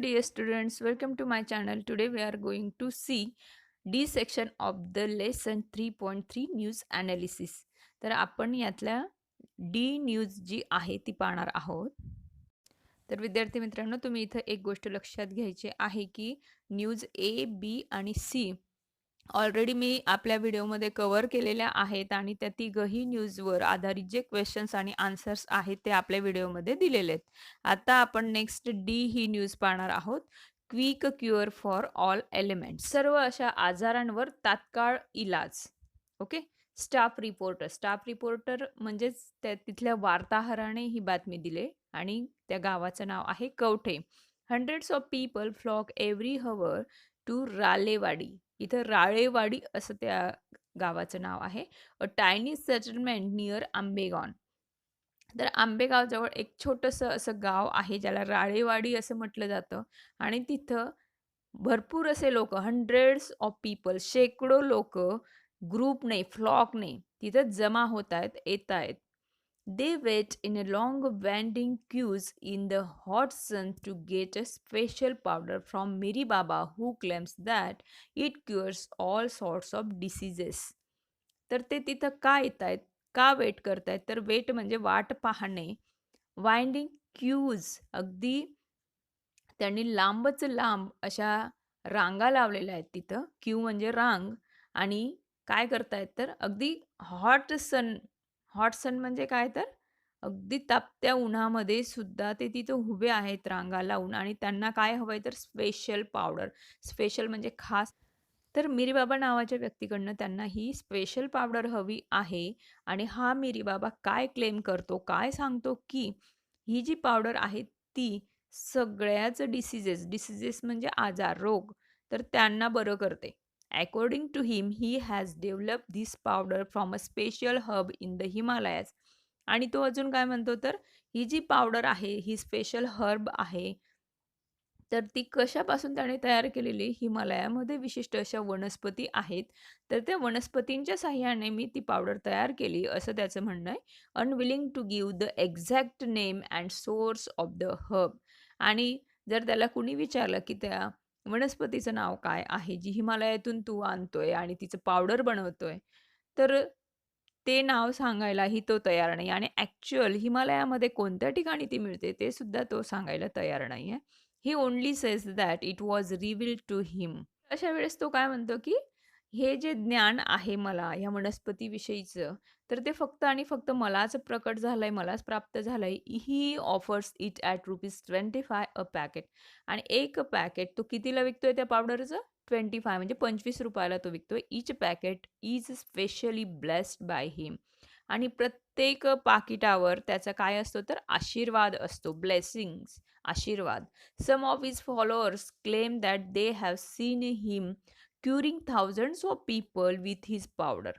dear students, welcome to my channel. Today we are going to see D section of the lesson 3.3 news analysis. तर आपण यातल्या D news जी आहे ती पाहणार आहोत. तर विद्यार्थी मित्रांनो, तुम्ही इथं एक गोष्ट लक्षात घ्यायची आहे की न्यूज ए, बी आणि सी ऑलरेडी मी आपल्या व्हिडिओमध्ये कव्हर केलेल्या आहेत आणि त्या तिघही न्यूजवर आधारित जे क्वेश्चन्स आणि आन्सर्स आहेत ते आपल्या व्हिडिओमध्ये दिलेले आहेत. आता आपण नेक्स्ट डी ही न्यूज पाहणार आहोत. Quick cure for all elements. सर्व अशा आजारांवर तात्काळ इलाज. ओके. स्टाफ रिपोर्टर म्हणजेच त्या तिथल्या वार्ताहराने ही बातमी दिली आणि त्या गावाचं नाव आहे Kavathe. Hundreds of people flock every hour to Ralewadi. इथं राळेवाडी असं त्या गावाचं नाव आहे. A tiny settlement near Ambegaon. तर आंबेगावजवळ एक छोटंसं असं गाव आहे ज्याला राळेवाडी असं म्हटलं जातं आणि तिथं भरपूर असे लोकं, हंड्रेड्स ऑफ पीपल, शेकडो लोकं ग्रुपने, फ्लॉकने तिथं जमा होत आहेत, येत आहेत. They wait in a long winding queues in the hot sun to get a special powder from Miri Baba who claims that it cures all sorts of diseases. तर ते तिथं का येत आहेत? का वेट करतायत? तर वेट म्हणजे वाट पाहणे. वाइंडिंग क्यूज अगदी त्यांनी लांबच लांब अशा रांगा लावलेल्या आहेत तिथं. क्यू म्हणजे रांग आणि काय करतायत तर अगदी हॉट सन म्हणजे काय तर अगदी तापत्या उन्हामध्ये सुद्धा ते तिथं उभे आहेत रांगा लावून आणि त्यांना काय हवंय तर स्पेशल पावडर. स्पेशल म्हणजे खास. तर मिरीबाबा नावाच्या व्यक्तीकडनं त्यांना ही स्पेशल पावडर हवी आहे आणि हा मिरीबाबा काय क्लेम करतो, काय सांगतो की ही जी पावडर आहे ती सगळ्याच डिसीजेस म्हणजे आजार, रोग, तर त्यांना बरं करते. According to him, he has developed this powder from a special herb in the Himalayas. आणि तो अजून काय म्हणतो तर ही जी पावडर आहे, ही स्पेशल हर्ब आहे. तर ती कशापासून त्याने तयार केलेली? हिमालयामध्ये विशिष्ट अशा वनस्पती आहेत. तर त्या वनस्पतींच्या साहाय्याने मी ती पावडर तयार केली, असं त्याचं म्हणणं आहे. Unwilling to give the exact name and source of the herb. आणि जर त्याला कुणी विचारलं, की त्या वनस्पतीचं नाव काय आहे, जी हिमालयातून तू आणतोय आणि तिचं पावडर बनवतोय, तर ते नाव सांगायलाही तो तयार नाही आणि ॲक्चुअल हिमालयामध्ये कोणत्या ठिकाणी ती मिळते, ते सुद्धा तो सांगायला तयार नाही आहे. He only says that it was revealed to him. अशा वेळेस तो काय म्हणतो, की हे जे ज्ञान आहे मला ह्या वनस्पतीविषयीचं, तर ते फक्त आणि फक्त मलाच प्रकट झालंय, मलाच प्राप्त झालंय. He offers it at ₹25 a packet. आणि एक पॅकेट तो कितीला विकतोय त्या पावडरचं? 25 म्हणजे ₹25 तो विकतोय. Each packet is specially blessed by him. आणि प्रत्येक पाकिटावर त्याचा काय असतो तर आशीर्वाद असतो. ब्लेसिंग्स, आशीर्वाद. Some of his followers claim that they have seen him curing thousands of people with his powder.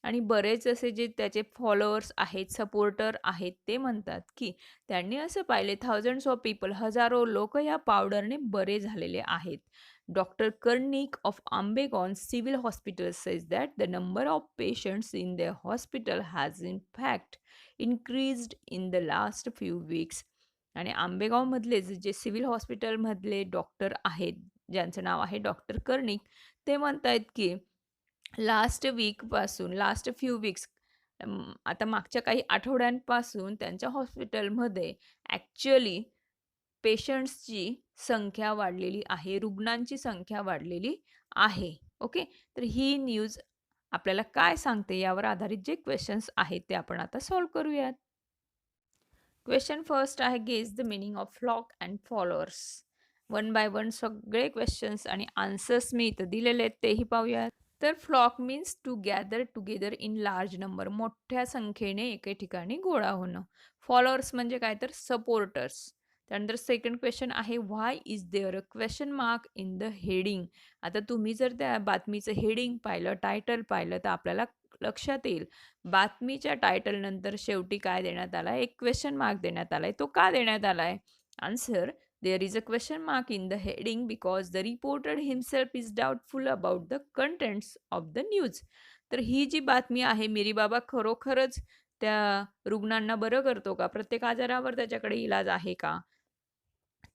आणि बरेच असे जे त्याचे फॉलोअर्स आहेत, सपोर्टर आहेत, ते म्हणतात की त्यांनी असं पाहिले थाउजंड्स ऑफ पीपल, हजारो लोक या पावडरने बरे झालेले आहेत. Doctor Karnik of Ambegaon civil hospital says that the number of patients in the hospital has in fact increased in the last few weeks. आणि आंबेगावमधलेच जे सिव्हिल हॉस्पिटलमधले डॉक्टर आहेत, ज्यांचं नाव आहे डॉक्टर कर्णिक, ते म्हणतायत की लास्ट फ्यू वीक्स, आता मागच्या काही आठवड्यांपासून त्यांच्या हॉस्पिटलमध्ये ॲक्चुअली पेशंट्सची संख्या वाढलेली आहे, रुग्णांची संख्या वाढलेली आहे. ओके. तर ही न्यूज आपल्याला काय सांगते यावर आधारित जे क्वेश्चन्स आहेत ते आपण आता सॉल्व्ह करूयात. क्वेश्चन फर्स्ट आहे, guess the meaning of flock and followers. One by one सगळे क्वेश्चन्स आणि आन्सर्स मी इथं दिलेले आहेत तेही पाहूयात. तर flock means to gather together in large number, मोठ्या संख्येने एके ठिकाणी गोळा होणं. फॉलोअर्स म्हणजे काय तर सपोर्टर्स. त्यानंतर सेकंड क्वेश्चन आहे, why is there a question mark in the heading. आता तुम्ही जर त्या बातमीचं हेडिंग पाहिलं, टायटल पाहिलं, तर आपल्याला लक्षात येईल बातमीच्या टायटल नंतर शेवटी काय देण्यात आलाय? एक क्वेश्चन मार्क देण्यात आलाय. तो का देण्यात आलाय? Answer, there is a question mark in the heading because the reporter himself is doubtful about the contents of the news. तर ही जी बातमी आहे, मिरीबाबा खरोखरच त्या रुग्णांना बरं करतो का? प्रत्येक आजारावर त्याच्याकडे इलाज आहे का?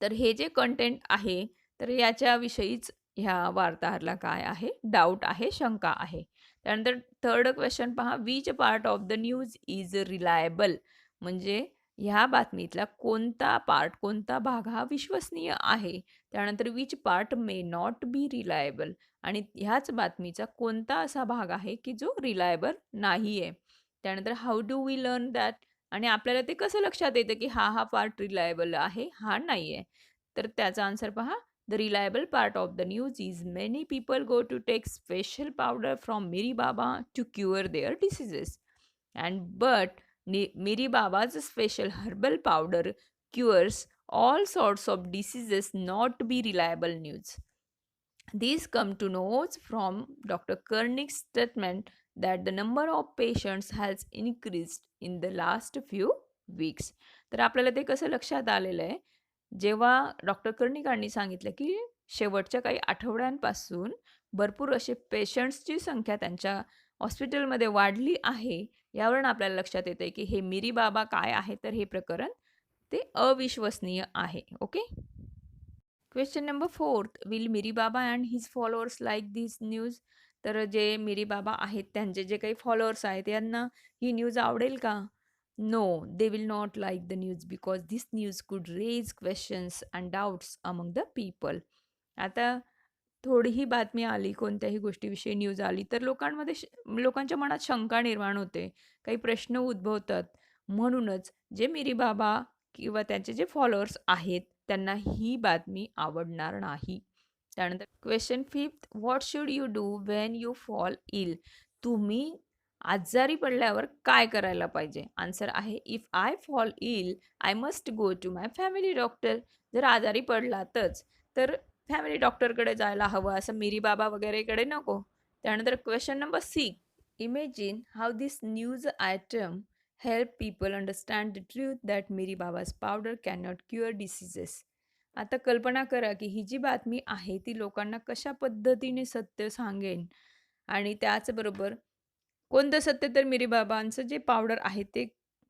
तर हे जे कंटेंट आहे, तर याच्याविषयीच ह्या वार्ताहराला काय आहे? डाऊट आहे, शंका आहे. त्यानंतर थर्ड क्वेश्चन पहा, "which part of the news is reliable?" म्हणजे ह्या बातमीतला कोणता पार्ट, कोणता भाग हा विश्वसनीय आहे? त्यानंतर "which part may not be reliable?" आणि ह्याच बातमीचा कोणता असा भाग आहे, की जो रिलायबल नाही आहे? त्यानंतर "how do we learn that?" आणि आपल्याला ते कसं लक्षात येतं, की हा पार्ट रिलायबल आहे, हा नाही आहे? तर त्याचा आन्सर पहा, "the reliable part of the news is many people go to take special powder from Miri Baba to cure their diseases and but Miri Baba's special herbal powder cures all sorts of diseases not be reliable news. These come to know from Dr. Kernick's statement that the number of patients has increased in the last few weeks. तर आपल्याला ते कसं लक्षात आलेलं आहे, जेव्हा doctor कर्णिकांनी सांगितलं, की शेवटच्या काही आठवड्यांपासून भरपूर असे पेशंट्सची संख्या त्यांच्या हॉस्पिटलमध्ये वाढली आहे, यावरून आपल्याला लक्षात येतंय, की हे मिरी बाबा काय आहे, तर हे प्रकरण ते अविश्वसनीय आहे. Okay. Question number fourth, will मिरी बाबा and his followers like this news? तर जे मिरी बाबा आहेत, त्यांचे जे काही फॉलोअर्स आहेत, यांना ही न्यूज आवडेल का? No, they will not like the news because this news could raise questions and doubts among the people. आता थोडीही बातमी आली, कोणत्याही गोष्टीविषयी न्यूज आली, तर लोकांच्या मनात शंका निर्माण होते. काही प्रश्न उद्भवतात. म्हणूनच जे मिरी बाबा किंवा त्यांचे जे फॉलोअर्स आहेत, त्यांना ही बातमी आवडणार नाही. त्यानंतर question fifth, what should you do when you fall ill? तुम्ही आजारी पडल्यावर काय करायला पाहिजे? आन्सर आहे, if I fall ill, I must go to my family doctor. जर आजारी पडलातच, तर फॅमिली डॉक्टरकडे जायला हवं, असं मिरी बाबा वगैरेकडे नको. त्यानंतर question number 6, imagine how this news item help people understand the truth that Miri Baba's powder can not cure diseases. आता कल्पना करा, की ही जी बातमी आहे ती लोकांना कशा पद्धतीने सत्य सांगेन आणि त्याचबरोबर कोणतं सत्य, तर मिरी बाबांचं जे पावडर आहे ते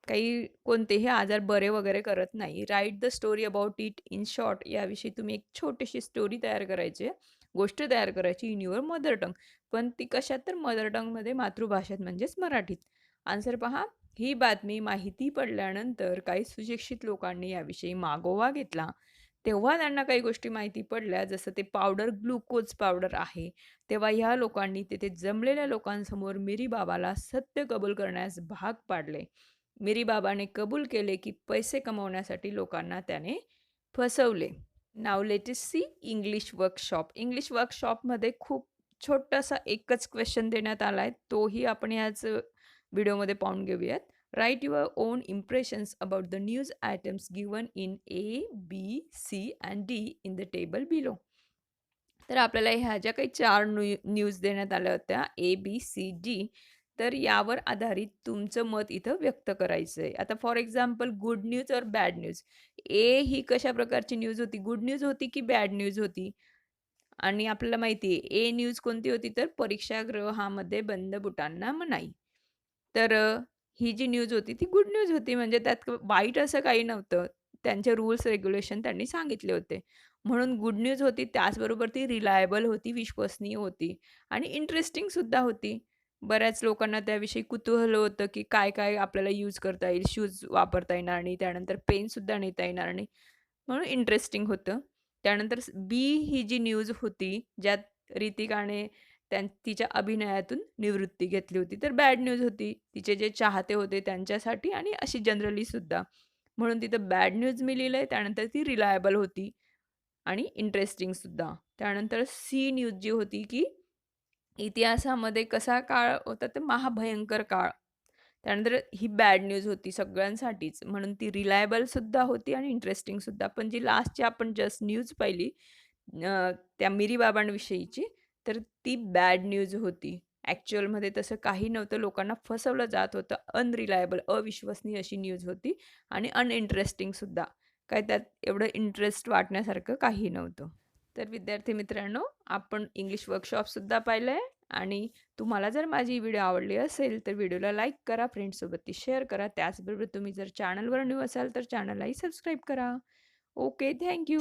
काही कोणतेही आजार बरे वगैरे करत नाही. Write the story about it in short. याविषयी तुम्ही एक छोटीशी स्टोरी तयार करायची आहे, गोष्ट तयार करायची इन युअर मदर टंग. पण ती कशात, तर मदर टंगमध्ये, मातृभाषेत म्हणजेच मराठीत. आन्सर पहा, ही बातमी माहिती पडल्यानंतर काही सुशिक्षित लोकांनी याविषयी मागोवा घेतला. तेव्हा त्यांना काही गोष्टी माहिती पडल्या, जसं ते पावडर ग्लुकोज पावडर आहे. तेव्हा ह्या लोकांनी तेथे जमलेल्या लोकांसमोर मिरी बाबाला सत्य कबूल करण्यास भाग पाडले. मिरी बाबाने कबूल केले, की पैसे कमवण्यासाठी लोकांना त्याने फसवले. Now let us see English workshop. English वर्कशॉपमध्ये खूप छोटासा एकच क्वेश्चन देण्यात आला आहे. तोही आपण याच व्हिडिओमध्ये पाहून घेऊयात. Write your own impressions about the news items given in A, B, C and D in the table below. तर आपल्याला ह्या ज्या काही 4 न्यूज देण्यात आल्या होत्या ए, बी, सी, डी. तर यावर आधारित तुमचं मत इथं व्यक्त करायचं आहे. आता फॉर एक्झाम्पल, गुड न्यूज और बॅड न्यूज. ए ही कशा प्रकारची न्यूज होती? गुड न्यूज होती की बॅड न्यूज होती? आणि आपल्याला माहिती आहे ए न्यूज कोणती होती, तर परीक्षागृहामध्ये बंद बुटांना मनाई. तर ही जी न्यूज होती ती गुड न्यूज होती, म्हणजे त्यात वाईट असं काही नव्हतं. त्यांचे रूल्स रेग्युलेशन त्यांनी सांगितले होते. म्हणून गुड न्यूज होती, त्याचबरोबर ती रिलायबल होती, विश्वसनीय होती आणि इंटरेस्टिंग सुद्धा होती. बऱ्याच लोकांना त्याविषयी कुतूहल होतं, की काय-काय आपल्याला यूज करता येईल, शूज वापरता येणार नाही, त्यानंतर पेनसुद्धा नेता येणार नाही. म्हणून इंटरेस्टिंग होतं. त्यानंतर बी ही जी न्यूज होती, ज्यात ऋतिकाने तिच्या अभिनयातून निवृत्ती घेतली होती. तर बॅड न्यूज होती. तिचे जे चाहते होते त्यांच्यासाठी आणि अशी जनरली सुद्धा. म्हणून तिथं बॅड न्यूज मी लिहिलंय. त्यानंतर ती रिलायबल होती आणि इंटरेस्टिंग सुद्धा. त्यानंतर सी न्यूज जी होती, की इतिहासामध्ये कसा काळ होता, तर महाभयंकर काळ. त्यानंतर ही बॅड न्यूज होती सगळ्यांसाठीच. म्हणून ती रिलायबल सुद्धा होती आणि इंटरेस्टिंग सुद्धा. पण जी लास्टची आपण जस्ट न्यूज पाहिली, त्या मिरी बाबांविषयीची, तर ती बॅड न्यूज होती. ॲक्चुअलमध्ये तसं काही नव्हतं. लोकांना फसवलं जात होतं. अनरिलायबल, अविश्वसनीय अशी न्यूज होती आणि अनइंटरेस्टिंग सुद्धा. काय त्यात एवढं इंटरेस्ट वाटण्यासारखं काही नव्हतं. तर विद्यार्थी मित्रांनो, आपण इंग्लिश वर्कशॉपसुद्धा पाहिलं आहे आणि तुम्हाला जर माझी व्हिडिओ आवडली असेल, तर व्हिडिओला लाईक करा, फ्रेंड्ससोबत ती शेअर करा. त्याचबरोबर तुम्ही जर चॅनलवर न्यू असाल, तर चॅनललाही सबस्क्राईब करा. Okay, thank you.